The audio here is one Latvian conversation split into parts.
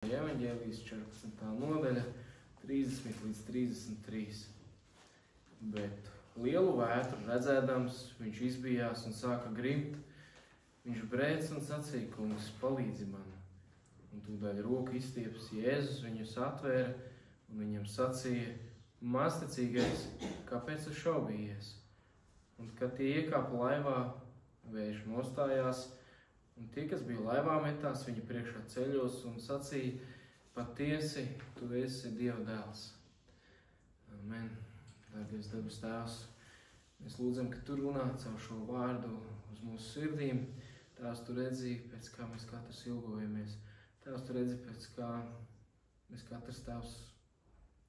Evaņģēlijas 14. nodaļa, 30 līdz 33. Bet lielu vētru redzēdams, viņš izbijās un sāka grimt. Viņš brēc un sacīja: Kungs, palīdzi man. Un tūdaļ roku izstieps Jēzus viņus atvēra un viņam sacīja: Mazticīgais, kāpēc tu šaubījies? Un kad tie iekāpa laivā, vējš nostājās, un tie, kas bija laivā, metās viņa priekšā ceļos un sacīja: Patiesi, tu esi Dieva dēls. Amen. Dārgais debes Tēvs, mēs lūdzam, ka tu runā caur šo vārdu uz mūsu sirdīm. Tēvs, tu redzi, pēc kā mēs katrs ilgojamies. Tēvs, tu redzi, pēc kā mēs katrs, Tēvs,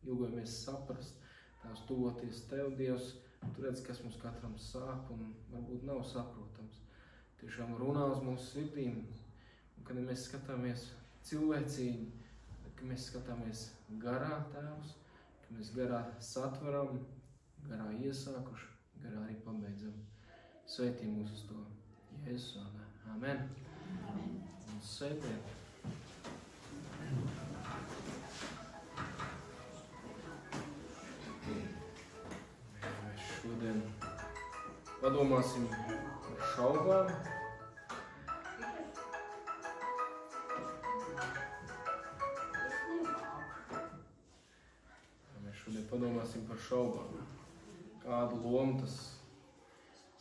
ilgojamies saprast. Tēvs, tuvoties Tev, Dievs, tu redzi, kas mums katram sāp un varbūt nav saprotams. Tiešām runā uz mūsu sirdīm, un kad mēs skatāmies cilvēcīgi, kad mēs skatāmies garā, Tēvs, ka mēs garā satveram, garā iesākuši, garā arī pabeidzam. Sveitī mūs uz to Jēzus vārdā. Amen. Amen. Un sēdien. Mēs šodien padomāsim par šaubām. Padomāsim par šaubām. Kādu lomu tas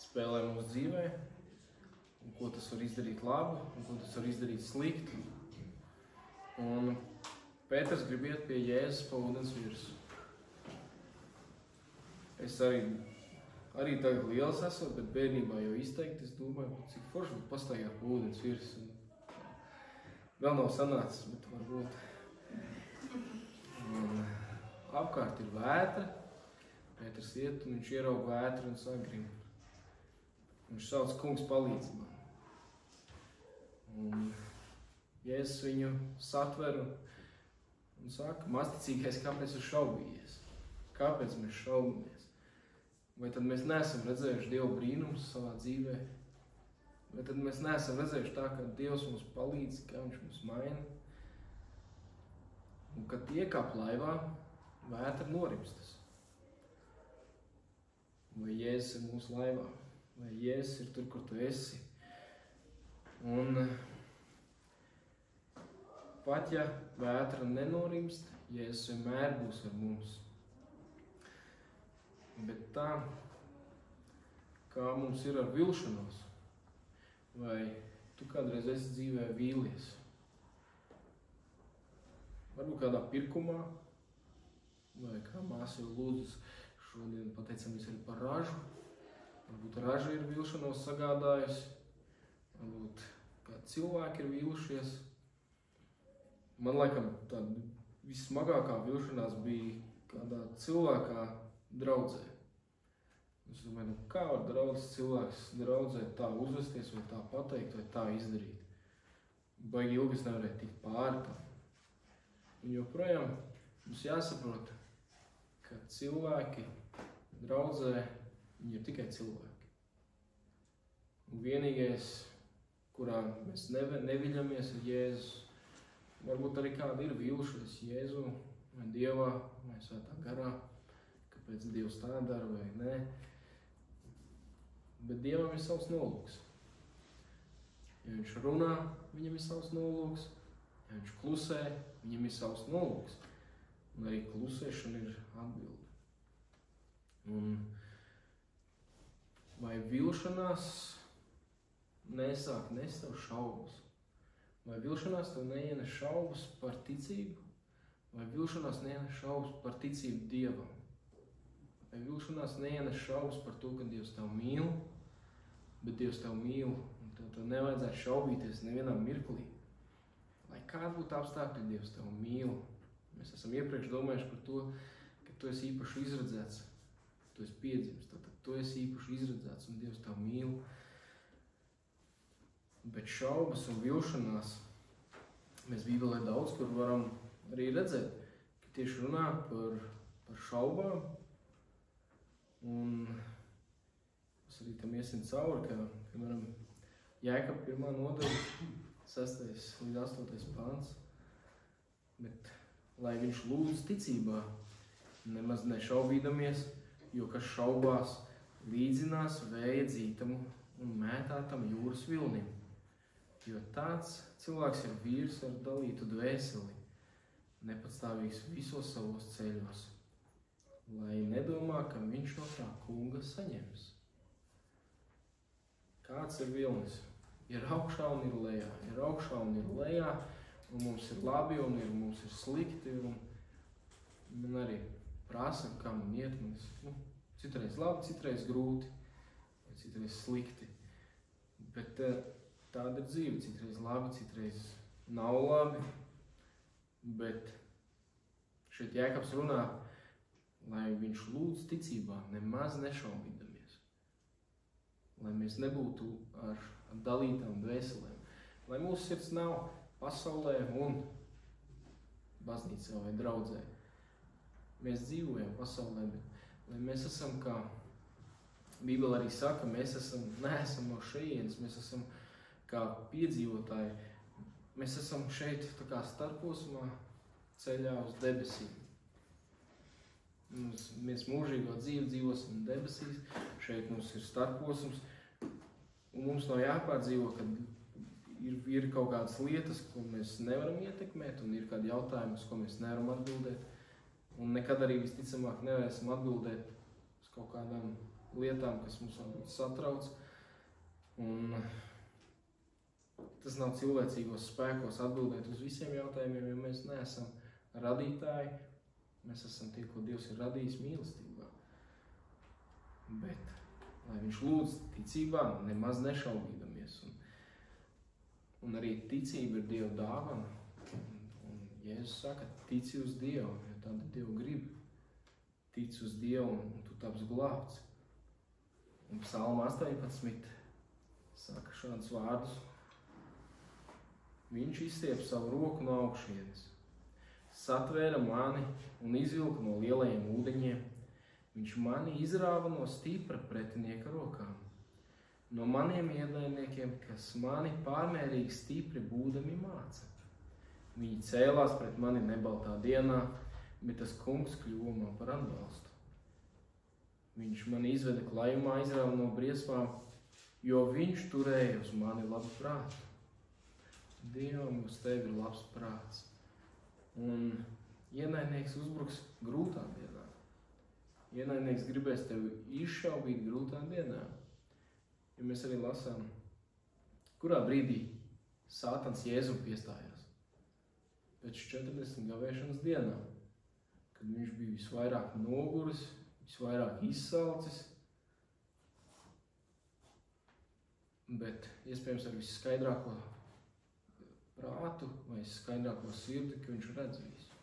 spēlē mūsu dzīvē, un ko tas var izdarīt labi, un ko tas var izdarīt slikti. Un Pēters grib iet pie Jēzus pa ūdens virsmu. Es arī tagad liels esmu, bet bērnībā jau izteikti es domāju, cik forši būtu pastaigāt pa ūdens virsmu. Vēl nav sanācis, bet varbūt. Apkārt ir vētra, Pēters iet un viņš ierauga vētru un sāk grimt. Viņš sauc: Kungs, palīdzi man. Un Jēzus viņu satver un saka: Mazticīgais, kāpēc tu šaubījies? Kāpēc mēs šaubamies? Vai tad mēs neesam redzējuši Dieva brīnumus savā dzīvē? Vai tad mēs neesam redzējuši tā, ka Dievs mums palīdz, ka viņš mums maina? Un kad iekāp laivā, vētra norimstas. Vai Jēzus ir mūsu laivā? Vai Jēzus ir tur, kur tu esi? Un pat ja vētra nenorimst, Jēzus vienmēr būs ar mums. Bet tā, kā mums ir ar vilšanos, vai tu kādreiz esi dzīvē vīlies? Varbūt kādā pirkumā, vai kā māsa jau lūdzas, šodien pateicamies arī par ražu. Varbūt raža ir vilšanos sagādājusi, varbūt kā cilvēki ir vīlušies. Man laikam tāda vissmagākā vilšanās bija kādā cilvēkā draudzē. Es domāju, kā var cilvēks draudzē tā uzvesties, vai tā pateikt, vai tā izdarīt. Baigi ilgi es nevarēju tikt pāri tam. Un joprojām mums jāsaprot, ka cilvēki draudzē, viņi ir tikai cilvēki. Un vienīgais, kurā mēs neviļamies, ir Jēzus. Varbūt arī kādi ir vīlušies Jēzu, vai Dievā, vai Svētā garā, kāpēc Dievs tā dara vai nē. Bet Dievam ir savs nolūks. Ja viņš runā, viņam ir savs nolūks. Ja viņš klusē, viņam ir savs nolūks. Un arī klusēšana ir atbilde. Un vai vilšanās nesāk nest tev šaubas? Vai vilšanās tev neienes šaubas par ticību? Vai vilšanās neienes šaubas par ticību Dievam? Vai vilšanās neienes šaubas par to, ka Dievs tev mīl, bet Dievs tev mīl, un tev nevajadzētu šaubīties nevienam mirklī? Lai kāda būtu apstākļi, Dievs tev mīl. Mēs esam iepriekš domājuši par to, ka tu esi īpaši izredzēts, tu esi piedzimis, tad tu esi īpaši izredzēts un Dievs tev mīl. Bet šaubas un vilšanās mēs Bībelē daudz, kur varam arī redzēt, ka tieši runā par šaubām. Un mēs arī tam iesim cauri, ka, piemēram, Jēkaba 1. nodaļa, 6. līdz 8. pants. lai viņš lūdz ticībā, nemaz nešaubīdamies, jo kas šaubās, līdzinās vēja dzītamu un mētātam jūras vilnim. Jo tāds cilvēks ir vīrs ar dalītu dvēseli, nepatstāvīgs visos savos ceļos, lai nedomā, ka viņš no tā kunga saņems. Kāds ir vilnis? Ir augšā un ir lejā, ir augšā un ir lejā, un mums ir labi un mums ir slikti, un man arī prasa, kā man iet, citreiz labi, citreiz grūti, citreiz slikti, bet tāda ir dzīve, citreiz labi, citreiz nav labi, bet šeit Jēkabs runā, lai viņš lūdz ticībā, nemaz nešaubīdamies, lai mēs nebūtu ar dalītām dvēselēm, lai mūsu sirds nav pasaulē un baznīcā vai draudzē. Mēs dzīvojam pasaulē, bet lai mēs esam, kā Bībele arī saka, mēs neesam no šejienes, mēs esam kā piedzīvotāji, mēs esam šeit tā kā starposmā ceļā uz debesīm. Mēs mūžīgo dzīvi dzīvosim debesīs, šeit mums ir starposms, un mums nav jāpārdzīvo, ka ir kaut kādas lietas, ko mēs nevaram ietekmēt, un ir kādi jautājumi, uz ko mēs nevaram atbildēt, un nekad arī visticamāk nevarēsim atbildēt uz kaut kādām lietām, kas mums varbūt satrauc, un tas nav cilvēcīgos spēkos atbildēt uz visiem jautājumiem, jo mēs neesam radītāji, mēs esam tie, ko Dievs ir radījis mīlestībā. Bet lai viņš lūdz ticībā, nemaz nešaubīdamies. Un arī ticība ir Dieva dāvana. Un Jēzus saka, tici uz Dievu, jo tāda Dieva grib. Tici uz Dievu un tu taps glābts. Un Psalma 18 saka šādus vārdus. Viņš izstiep savu roku no augšienes, satvēra mani un izvilka no lielajiem ūdeņiem. Viņš mani izrāva no stipra pretinieka rokām, no maniem ienaidniekiem, kas mani pārmērīgi stipri būdami māca. Viņi cēlās pret mani nebaltā dienā, bet tas kungs kļuva man par atbalstu. Viņš mani izveda klajumā, izrāva no briesmām, jo viņš turēja uz mani labu prātu. Dievam uz tevi ir labs prāts, un ienaidnieks uzbruks grūtā dienā. Ienaidnieks gribēs tevi izšaubīt grūtā dienā. Ja mēs arī lasām, kurā brīdī Sātans Jēzum piestājās? Pēc 40 gavēšanas dienām, kad viņš bija visvairāk noguris, visvairāk izsalcis, bet iespējams ar visskaidrāko prātu vai skaidrāko sirdi, ka viņš redz visu.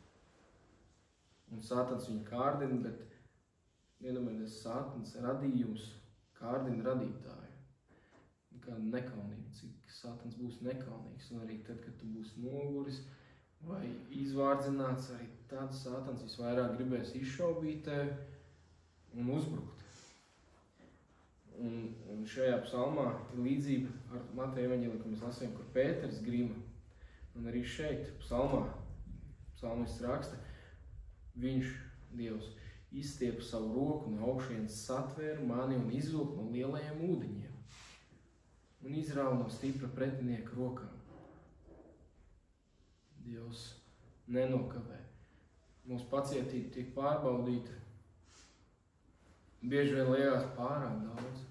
Un Sātans viņu kārdina, bet vienamēr Sātans radījums kārdina radītāju. Kāda nekaunība, cik Sātans būs nekaunīgs. Un arī tad, kad tu būsi noguris vai izvārdzināts, arī tad Sātans visvairāk gribēs izšaubīt tevi un uzbrukt. Un šajā psalmā ir līdzība ar Mateja evaņģēliju, ko mēs lasījām, kur Pēters grima. Un arī šeit psalmā, psalmists raksta, viņš, Dievs, izstiep savu roku no augšienes, satvēra mani un izvilka no lielajiem ūdeņiem un izrāva no stipra pretinieka rokām. Dievs nenokavē. Mūsu pacietība tiek pārbaudīta. Bieži vien liekas pārāk daudz.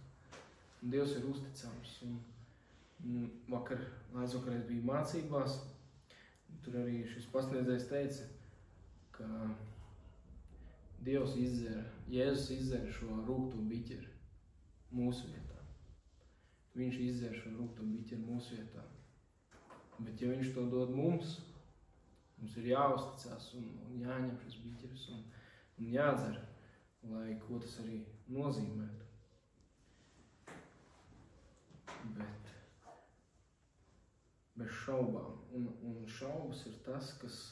Un Dievs ir uzticams. Un aizvakar es biju mācībās. Tur arī šis pasniedzējs teica, ka Jēzus izdzer šo rūgto biķeri mūsu vietā. Viņš izdzer šo rūgto biķeri mūsu vietā. Bet ja viņš to dod mums ir jāuzticās un jāņem šis biķeris un jādzer, lai ko tas arī nozīmētu. Bet bez šaubām. Un šaubas ir tas, kas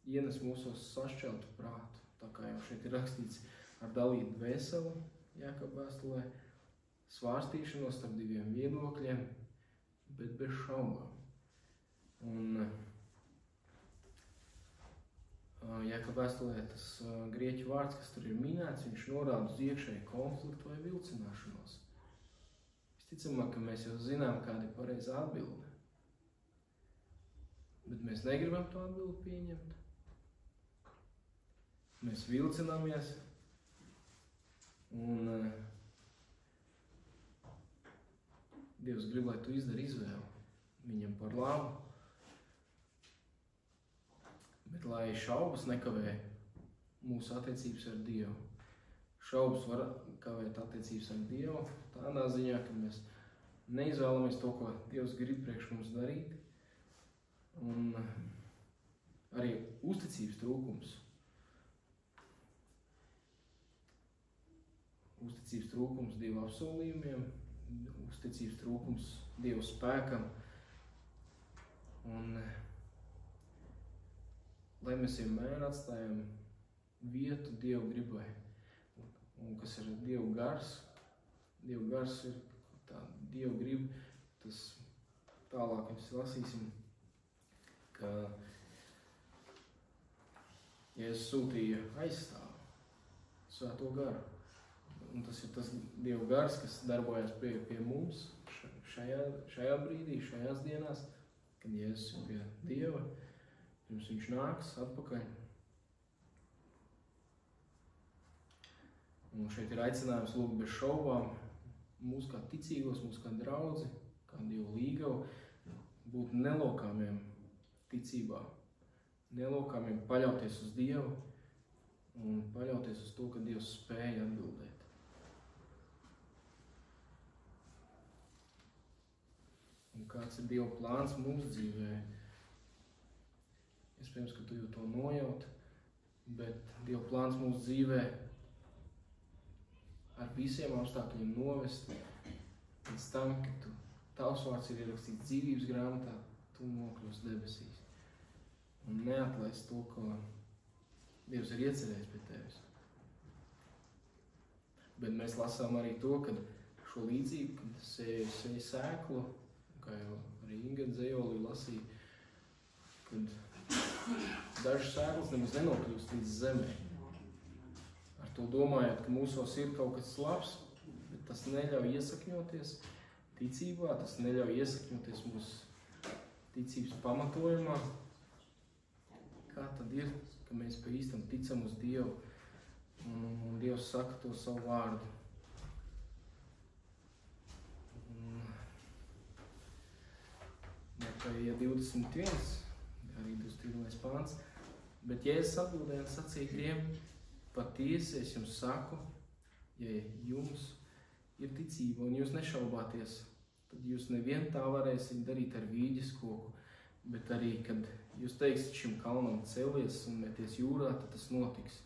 ienes mūsos sašķeltu prātu. Tā kā jau šeit ir rakstīts ar dalītu dvēseli, Jēkaba vēstulē, svārstīšanos starp diviem viedokļiem, bet bez šaubām. Un Jēkaba vēstulē tas grieķu vārds, kas tur ir minēts, viņš norāda uz iekšēju konfliktu vai vilcināšanos. Visticamāk, ka mēs jau zinām, kāda ir pareizā atbilde. Bet mēs negribam to atbildi pieņemt. Mēs vilcināmies un Dievs grib, lai tu izdari izvēli viņam par labu. Bet lai šaubas nekavē mūsu attiecības ar Dievu. Šaubas var kavēt attiecības ar Dievu tādā ziņā, ka mēs neizvēlamies to, ko Dievs grib priekš mums darīt. Un arī uzticības trūkums. Uzticības trūkums Dieva apsolījumiem, uzticības trūkums Dieva spēkam. Un lai mēs vienmēr atstājam vietu Dievu gribai. Un kas ir Dievu gars? Dievu gars ir tā Dievu griba. Tas tālāk mēs lasīsim, ka Jēzus sūtīja aizstāvu Svēto garu. Un tas ir tas Dievu gars, kas darbojas pie mums šajā brīdī, šajās dienās, kad Jēzus ir pie Dieva. Pirms viņš nāks atpakaļ. Un šeit ir aicinājums lūgt bez šaubām mūs kā ticīgos, mūs kā draudzi, kā Dievu līgavu, būt nelokāmiem ticībā, nelokāmiem paļauties uz Dievu un paļauties uz to, ka Dievs spēja atbildēt. Un kāds ir Dieva plāns mūsu dzīvē? Iespējams, ka tu jau to nojaut, bet Dieva plāns mūsu dzīvē ar visiem apstākļiem novest līdz tam, ka tavs vārds ir ierakstīts dzīvības grāmatā, tu nokļūsi debesīs. Un neatlaist to, ko Dievs ir iecerējis pie tevis. Bet mēs lasām arī to, ka šo līdzību, kad sēja sēklu, kā jau arī Inga Dzējolī lasīja, kad dažas sēklas nemaz nenokļūst līdz zemē. Ar to domājot, ka mūsos ir kaut kas labs, bet tas neļauj iesakņoties ticībā, tas neļauj iesakņoties mūsu ticības pamatojumā. Kā tad ir, ka mēs pa īstam ticam uz Dievu un Dievs saka to savu vārdu? Mateja 21, arī 21. pāns. Bet Jēzus atbildēja un sacīja tiem, patiesi es jums saku, ja jums ir ticība un jūs nešaubāties, tad jūs nevien tā varēsiet darīt ar vīģes koku, bet arī, kad jūs teiksiet šim kalnam celies un meties jūrā, tad tas notiks.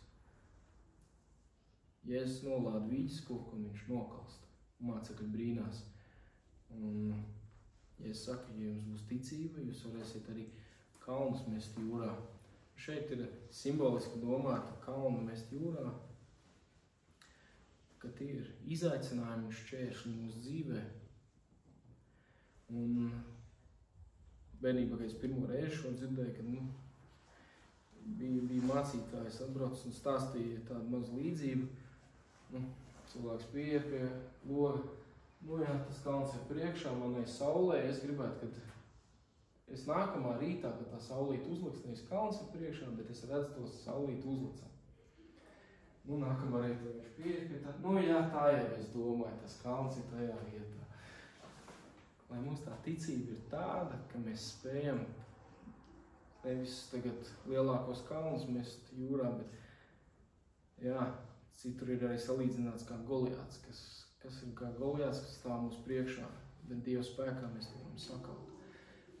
Jēzus nolāda vīģes koku un viņš nokalst. Mācekļi brīnās. Un Jēzus saka, ja jums būs ticība, jūs varēsiet arī kalnus mest jūrā. Šeit ir simboliski domāta kalnu mest jūrā, ka tie ir izaicinājumi un šķēršļi mūsu dzīvē. Un bērnībā, kad es pirmo reizi šo dzirdēju, kad bija mācītājs atbraucis un stāstīja tādu mazu līdzību. Cilvēks pieeja pie loga, jā, tas kalns ir priekšā, manai saulē, es gribētu, kad es nākamā rītā, kad tā saulīte uzliks, nevis kalns ir priekšā, bet es redzu to saulīti uzlicam. Nākamā rītā viņš pieeja pie tā, jā, tā jau es domāju, tas kalns ir tajā vietā. Lai mums tā ticība ir tāda, ka mēs spējam nevis tagad lielākos kalnus mest jūrā, bet citur ir arī salīdzināts kā Goliāts, kas ir kā Goliāts, kas stāv mums priekšā, bet Dieva spēkā mēs to varam sakaut.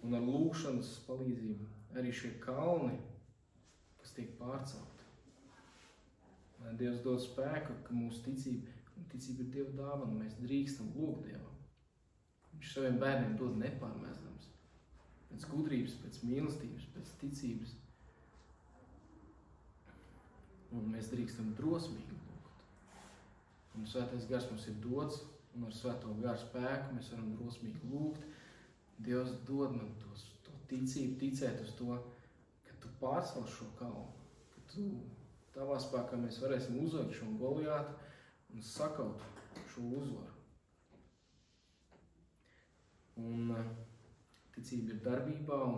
Un ar lūgšanas palīdzību arī šie kalni, kas tiek pārcelti. Lai Dievs dod spēku, ka mūsu ticība ir Dieva dāvana, mēs drīkstam lūgt Dievam. Viņš saviem bērniem dod nepārmēslams. Pēc gudrības, pēc mīlestības, pēc ticības. Un mēs drīkstam drosmīgi lūgt. Un Svētais Gars mums ir dots, un ar Svēto Garu spēku mēs varam drosmīgi lūgt. Dievs dod man to ticību, ticēt uz to, ka tu pārcel šo kalnu, ka tavā spēkā mēs varēsim uzveikt šo Goliātu un sakaut šo uzvaru. Un ticība ir darbībā, un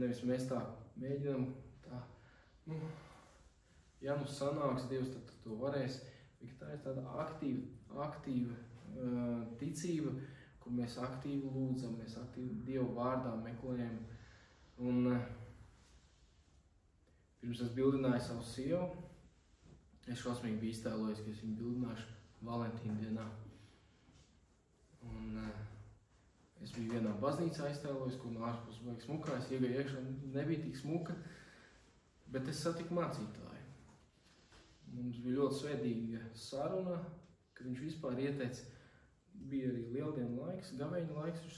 nevis mēs tā mēģinām tā, ja sanāks Dievs, tad to varēs, bet tā ir tāda aktīva ticība, kur mēs aktīvi lūdzam, mēs aktīvi Dievu vārdā meklējam. Un pirms es bildināju savu sievu, es šausmīgi biju iztēlojies, ka es viņu bildināšu Valentīna dienā. Un es biju vienā baznīcā aiztēlojis, kur no ārpus vajag smukā, es iegāju iekšā, nebija tik smuka, bet es satiku mācītāju. Mums bija ļoti svētīga saruna, ka viņš vispār ieteica, bija arī lieldienu laiks, gavēņa laiks, viņš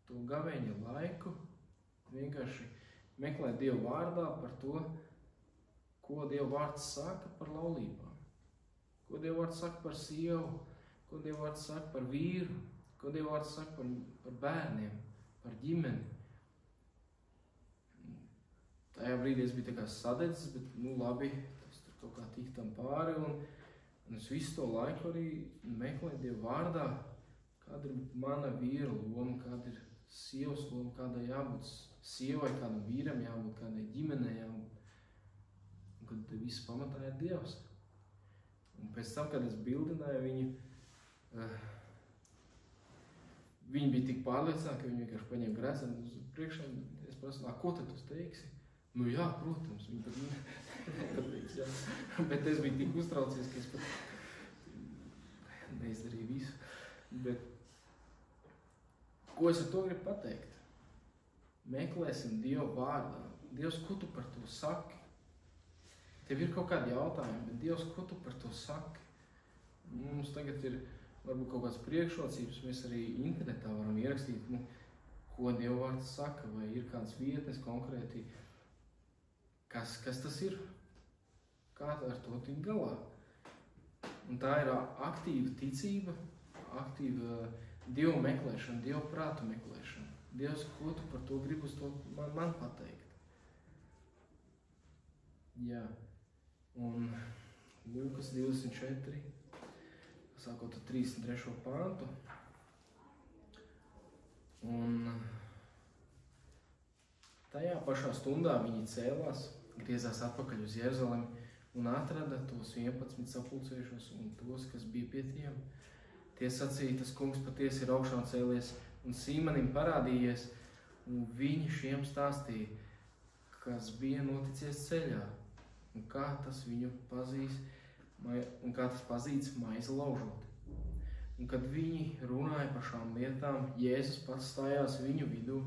to gavēņa laiku vienkārši meklē Dievu vārdā par to, ko Dievu vārds saka par laulībām, ko Dievu vārds saka par sievu, ko Dievu vārds saka par vīru, ko Dievu vārds saka par bērniem, par ģimeni. Tajā brīdī es biju tā kā sadedzis, bet labi, tas tur kaut kā tik tam pāri, un es visu to laiku arī meklēju Dievu vārdā, kāda ir mana vīra loma, kāda ir sievas loma, kādai jābūt sievai, kādam vīram jābūt, kādai ģimenei jābūt. Un kad viss pamatā ir Dievs. Un pēc tam, kad es bildināju viņu, viņi bija tik pārliecināti, ka viņi vienkārši paņēma gredzenu uz priekšā. Es prasu, ko tad tu teiksi? Nu jā, protams, viņi pat teiks, jā. Bet es biju tik uztraucies, ka es pat neizdarīju visu. Bet ko es ar to gribu pateikt? Meklēsim Dievu vārdā. Dievs, ko tu par to saki? Tev ir kaut kādi jautājumi, bet Dievs, ko tu par to saki? Mums tagad ir varbūt kaut kāds priekšrocības, mēs arī internetā varam ierakstīt, ko Dievu vārds saka, vai ir kāds vietnes konkrēti, kas tas ir, kā ar to tikt galā. Un tā ir aktīva ticība, aktīva Dievu meklēšana, Dievu prātu meklēšana. Dievs, ko tu par to gribi uz to man pateikt? Jā, un Lūkas 24, sākot ar 33. pāntu. Un tajā pašā stundā viņi cēlās, griezās atpakaļ uz Jeruzalemi un atrada tos 11 sapulcējušos un tos, kas bija pie tiem. Tie sacīja, tas kungs patiesi ir augšā cēlies un Sīmanim parādījies, un viņi šiem stāstīja, kas bija noticies ceļā, un kā tas viņu pazīts maizi laužot. Un kad viņi runāja par šām lietām, Jēzus pats stājās viņu vidū,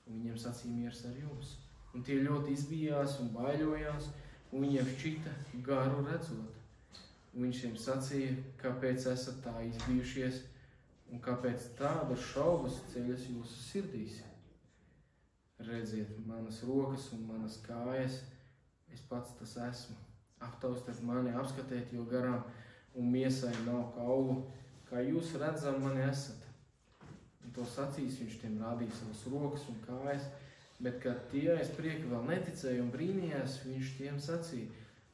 un viņiem sacīja miers ar jums. Un tie ļoti izbijās un baiļojās, un viņiem šķita garu redzot. Un viņš viņiem sacīja, kāpēc esat tā izbijušies, un kāpēc tādas šaubas ceļas jūsu sirdīs. Redziet, manas rokas un manas kājas, es pats tas esmu. Aptaustiet mani, apskatiet, jo garām un miesai nav kaulu, kā jūs redzam mani esat. Un to sacīs, viņš tiem rādīja savas rokas un kājas, bet kad tie aiz prieka vēl neticēja un brīnījās, viņš tiem sacīja,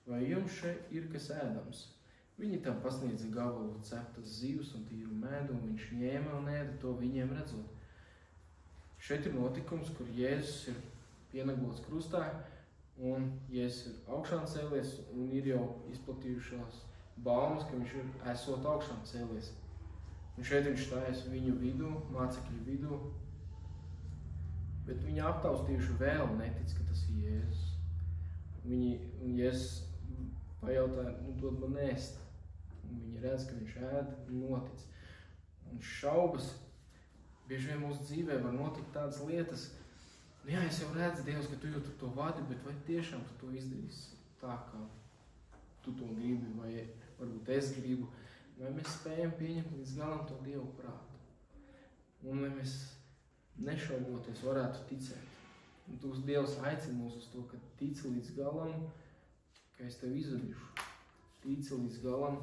vai jums šeit ir kas ēdams? Viņi tam pasniedza gabalu ceptas zivs un tīru medu, un viņš ņēma un ēda to viņiem redzot. Šeit ir notikums, kur Jēzus ir pienaglots krustā, un Jēzus ir augšām cēlies, un ir jau izplatījušās baumas, ka viņš ir esot augšām cēlies. Un šeit viņš stājas viņu vidū, mācekļu vidū, bet viņi aptaustījuši vēl netic, ka tas ir Jēzus. Un Jēzus pajautāja, dod man ēst. Un viņi redz, ka viņš ēd un notic. Un šaubas, bieži vien mūsu dzīvē var notikt tādas lietas, jā, es jau redzu, Dievs, ka tu jau to vadi, bet vai tiešām tu to izdarīsi tā, kā tu to gribi, vai varbūt es gribu, vai mēs spējam pieņemt līdz galam to Dievu prātu. Un vai mēs nešauboties varētu ticēt. Un tu Dievs aicina mūs uz to, ka tici līdz galam, ka es tev izdarīšu. Tici līdz galam,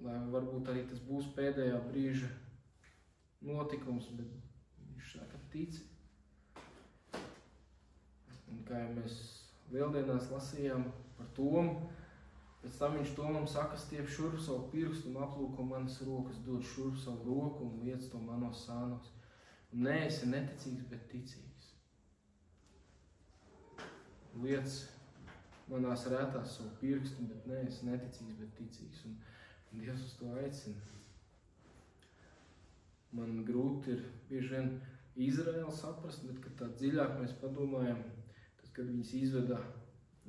lai varbūt arī tas būs pēdējā brīža notikums, bet viņš saka, tici. Un kā jau mēs lieldienās lasījām par Tomu. Pēc tam viņš Tomam saka, stiep šurp savu pirkstu un aplūko manas rokas, dod šurp savu roku un liec to manos sānos. Un neesi neticīgs, bet ticīgs. Liec manās rētās savu pirkstu, bet neesi neticīgs, bet ticīgs. Un Dievs uz to aicina. Man grūti ir bieži vien Izraēlu saprast, bet, kad tā dziļāk mēs padomājam, tad, kad viņas izveda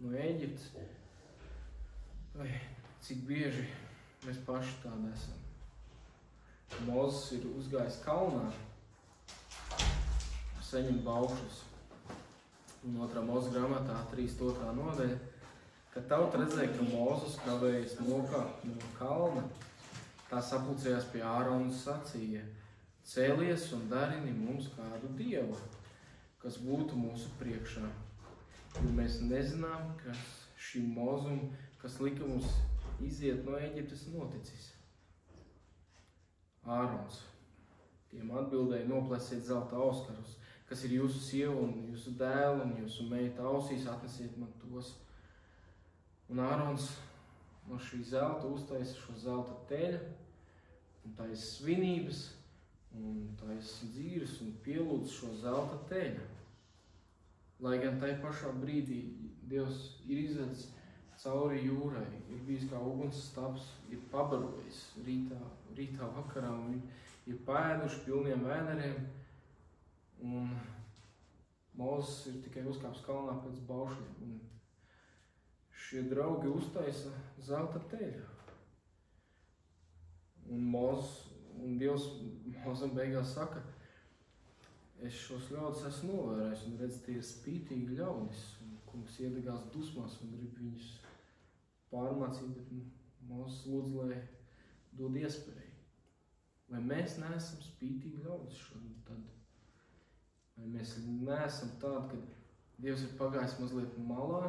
no Ēģiptes, cik bieži mēs paši tādi esam. Mozes ir uzgājis kalnā, saņem baušus. Un 2. Mozes grāmatā 32. nodaļa, kad tauta redzēja, ka Mozes kavējas nokāpt no kalna, tā sapulcējās pie Ārona un sacīja: cēlies un darini mums kādu dievu, kas būtu mūsu priekšā. Jo mēs nezinām, kas šim Mozum, kas lika mums iziet no Eģiptes, noticis. Ārons tiem atbildēja: noplesiet zelta auskarus, kas ir jūsu sieva un jūsu dēla un jūsu meita ausīs, atnesiet man tos. Un Ārons no šī zelta uztaisa šo zelta teļu un taisa svinības un taisa dzīves un pielūdz šo zelta teļu. Lai gan tai pašā brīdī Dievs ir izvedis cauri jūrai, ir bijis kā uguns stabs, ir pabarojis rītā vakarā un ir pēduši pilniem vēderiem. Un Mozes ir tikai uzkāps kalnā pēc baušļiem. Un šie draugi uztaisa zelta teļu. Un Dievs Mozem beigās saka: es šos ļaudis esmu novērējis un redz, tie ir spītīgi ļaudis. Un kungs iedegās dusmās un grib viņus pārmācīt, bet Mozes lūdz, lai dod iespēju. Vai mēs neesam spītīgi ļaudis tad? Vai mēs neesam tādi, ka Dievs ir pagājis mazliet malā,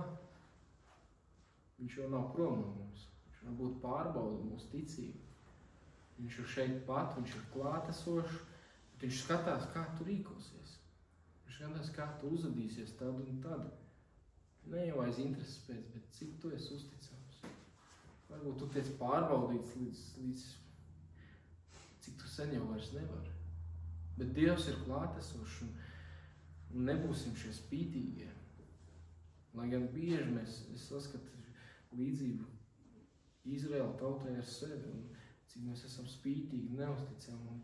viņš jau nav prom no mums, viņš varbūt pārbauda mūsu ticību. Viņš ir šeit pat, viņš ir klātesošs, bet viņš skatās, kā tu rīkosies. Viņš skatās, kā tu uzvedīsies tad un tad. Ne jau aiz intereses pēc, bet cik tu esi uzticams. Varbūt tu tiec pārbaudīts līdz cik tu sen jau vairs nevari. Bet Dievs ir klātesošs un nebūsim šie spītīgie. Lai gan bieži es saskatu līdzību Izraēla tautai ar sevi un cik mēs esam spītīgi, neusticami un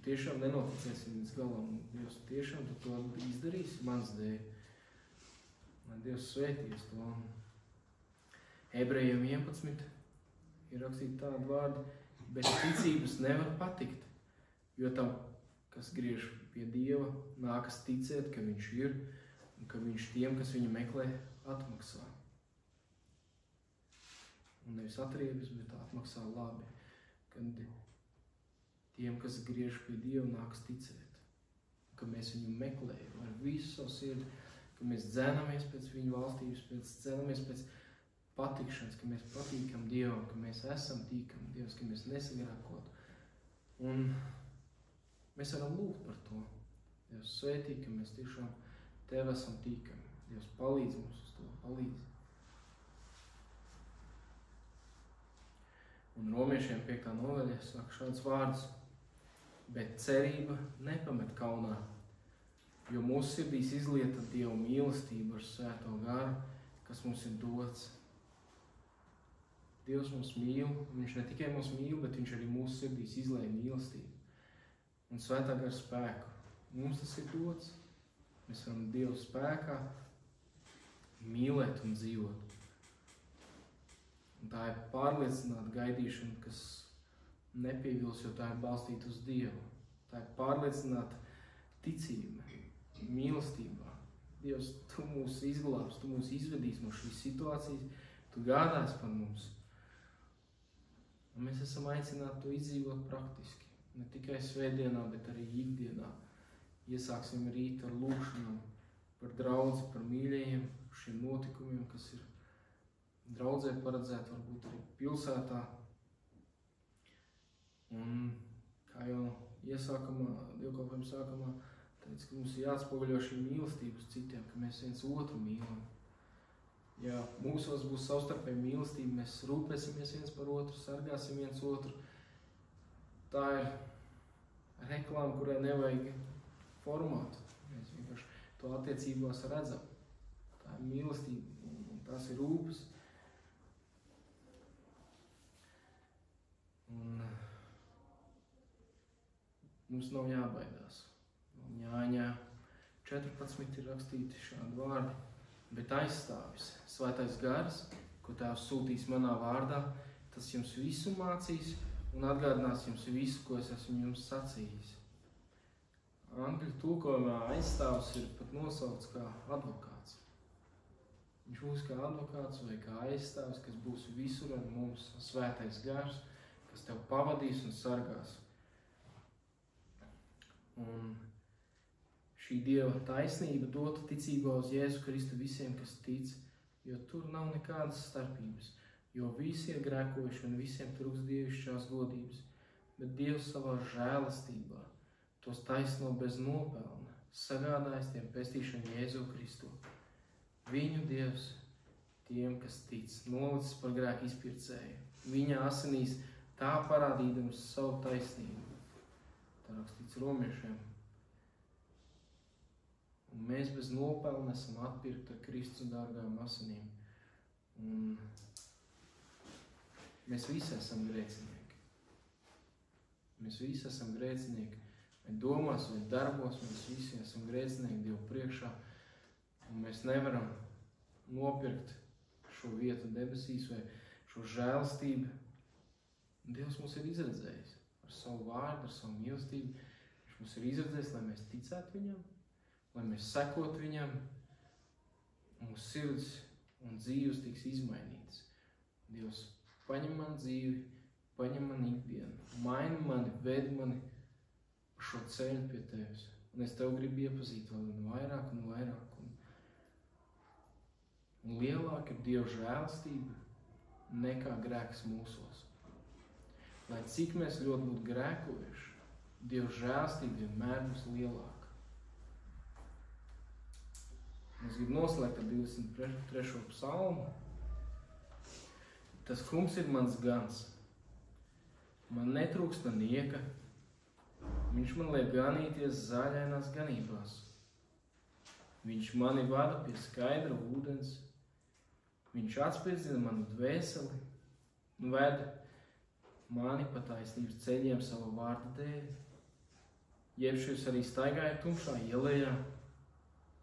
tiešām nenoticēsim līdz galam. Dievs, tiešām tu to izdarīsi mans dēļ. Lai Dievs svētīs to. Ebrejiem 11 ir rakstīti tādi vārdi: bez ticības nevar patikt, jo tam, kas griež pie Dieva, nākas ticēt, ka viņš ir un ka viņš tiem, kas viņu meklē, atmaksā. Un nevis atriebis, bet atmaksā labi, kad tiem, kas griež pie Dieva, nāks ticēt, ka mēs viņu meklējam ar visu savu sirdi, ka mēs dzenamies pēc viņu valstības, dzenamies pēc patikšanas, ka mēs patīkam Dievam, ka mēs esam tīkami Dievs, ka mēs nesagrēkotu. Un mēs varam lūgt par to. Dievs svētī, ka mēs tiešām Tev esam tīkami. Dievs palīdz mums uz to, palīdz. Un Romiešiem 5. nodaļa saka šāds vārds: bet cerība nepamet kaunā, jo mūsu sirdīs izlieta Dieva mīlestība ar svēto garu, kas mums ir dots. Dievs mums mīl, viņš ne tikai mums mīl, bet viņš arī mūsu sirdīs izlēja mīlestību un svētā gara spēku. Mums tas ir dots. Mēs varam Dieva spēkā mīlēt un dzīvot. Un tā ir pārliecināta gaidīšana, kas nepievils, jo tā ir balstīta uz Dievu. Tā ir pārliecināta ticība, mīlestībā. Dievs, Tu mūs izglābs, Tu mūs izvedīs no šīs situācijas, Tu gādās par mums. Un mēs esam aicināti to izdzīvot praktiski. Ne tikai svētdienā, bet arī ikdienā. Iesāksim rīt ar lūgšanām par draudzi, par mīļajiem, šiem notikumiem, kas ir draudzē paredzēti, varbūt arī pilsētā. Un kā jau iesākumā, dievkalpojuma sākumā Teica, ka mums ir jāatspoguļo šī mīlestība uz citiem, ka mēs viens otru mīlam. Ja mūsos būs savstarpēja mīlestība, mēs rūpēsimies viens par otru, sargāsim viens otru. Tā ir reklāma, kurai nevajag formātu. Mēs vienkārši to attiecībās redzam. Tā ir mīlestība un tās ir rūpes. Un mums nav jābaidās. Jāņā 14 ir rakstīti šādi vārdi. Bet aizstāvis Svētais Gars, ko Tēvs sūtīs manā vārdā, tas jums visu mācīs un atgādinās jums visu, ko es esmu jums sacījis. Angļu tulkojumā aizstāvis ir pat nosaukts kā advokāts. Viņš būs kā advokāts vai kā aizstāvis, kas būs visur ar mums, Svētais Gars, kas tev pavadīs un sargās. Un šī Dieva taisnība dota ticībā uz Jēzu Kristu visiem, kas tic, jo tur nav nekādas starpības, jo visi ir grēkojuši un visiem trūks dievišķās godības, bet Dievs savā žēlastībā tos taisno bez nopelna, sagādājis tiem pestīšanu Jēzu Kristu. Viņu Dievs tiem, kas tic, nolicis par grēku izpircēju, viņa asinīs tā parādīdams savu taisnību. Tā rakstīts Romiešiem. Un mēs bez nopelna esam atpirkti ar Kristus dārgām asinīm. Un mēs visi esam grēcinieki. Mēs visi esam grēcinieki. Vai domās, vai darbos, mēs visi esam grēcinieki Dievu priekšā. Un mēs nevaram nopirkt šo vietu debesīs vai šo žēlastību. Dievs mums ir izredzējis ar savu vārdu, ar savu mīlestību. Viņš mums ir izredzējis, lai mēs ticētu viņam, lai mēs sekot viņam, un mūsu sirds un dzīves tiks izmainītas. Dievs paņem man dzīvi, paņem man ikdienu, maini mani, ved mani uz šo ceļu pie tevis. Un es tev gribu iepazīt vēl vairāk un vairāk. Un lielāk ir Dieva žēlastība nekā grēks mūsos. Lai cik mēs ļoti būtu grēkojuši, Dieva žēlastība vienmēr būs lielāka. Es gribu noslēgt ar 23. psalmu. Tas kungs ir mans gans. Man netrūkst nieka. Viņš man liek ganīties zaļainās ganībās. Viņš mani vada pie skaidra ūdens. Viņš atspirdzina manu dvēseli un ved mani pa taisnības ceļiem sava vārda dēļ. Jebšos arī staigāju tumšā ielējā,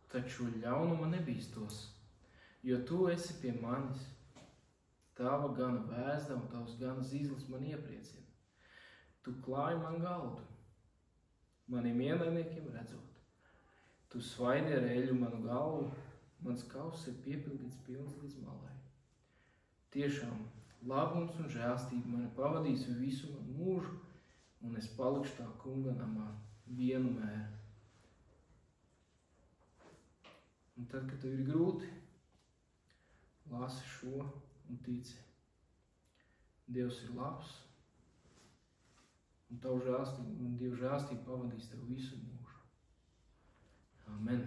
taču ļaunuma nebīstos, jo tu esi pie manis. Tava gana vēzda un tavs gana zīslis man iepriecina. Tu klāji man galdu, maniem ienaidniekiem redzot. Tu svaidi ar eļu manu galvu, mans kauss ir piepildīts pilns līdz malai. Tiešām labums un žēlstība mani pavadīs visu manu mūžu, un es palikšu tā kunga namā vienmēr. Un tad, kad tev ir grūti, lasi šo un tici. Dievs ir labs, un tavu žēlstību, un Dieva žēlstība pavadīs tev visu mūžu. Amen.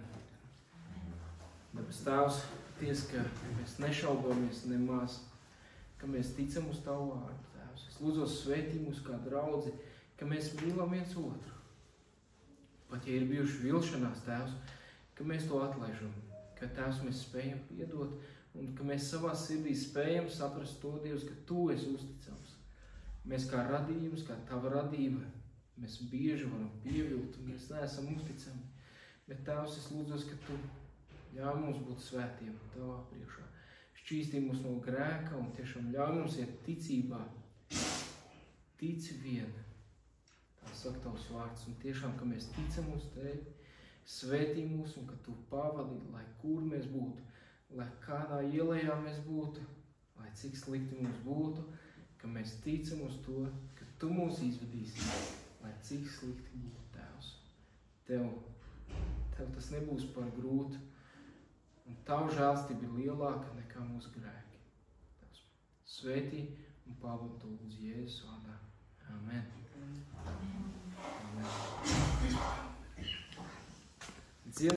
Debes Tēvs, ties, ka mēs nešaubamies nemaz, ka mēs ticam uz Tavu vārdu, Tēvs. Es lūdzos svētī mūs kā draudzi, ka mēs mīlam viens otru. Pat ja ir bijuši vilšanās, Tēvs, ka mēs to atlaižam, ka Tēvs mēs spējam piedot un ka mēs savā sirdī spējam saprast to, Dievs, ka Tu esi uzticams. Mēs kā radījums, kā Tava radība, mēs bieži varam pievilt un mēs neesam uzticami. Bet Tēvs, es lūdzos, ka Tu ļauj mums būt svētiem Tavā priekšā. Šķīstī mūs no grēka un tiešām ļauj mums iet ticībā. Tici vien. Tā saka Tavs vārds. Un tiešām, ka mēs ticam uz Tevi, svētī mūs un ka Tu pavadi, lai kur mēs būtu, lai kādā ielējā mēs būtu, lai cik slikti mums būtu, ka mēs ticam uz to, ka Tu mūs izvedīsi, lai cik slikti būtu, Tēvs. Tev tas nebūs par grūtu, un Tavu žēlstība ir lielāka nekā mūsu grēki. Tevs svētī un pavadi To lūdzu Jēzus vārdā. Amen. Amen.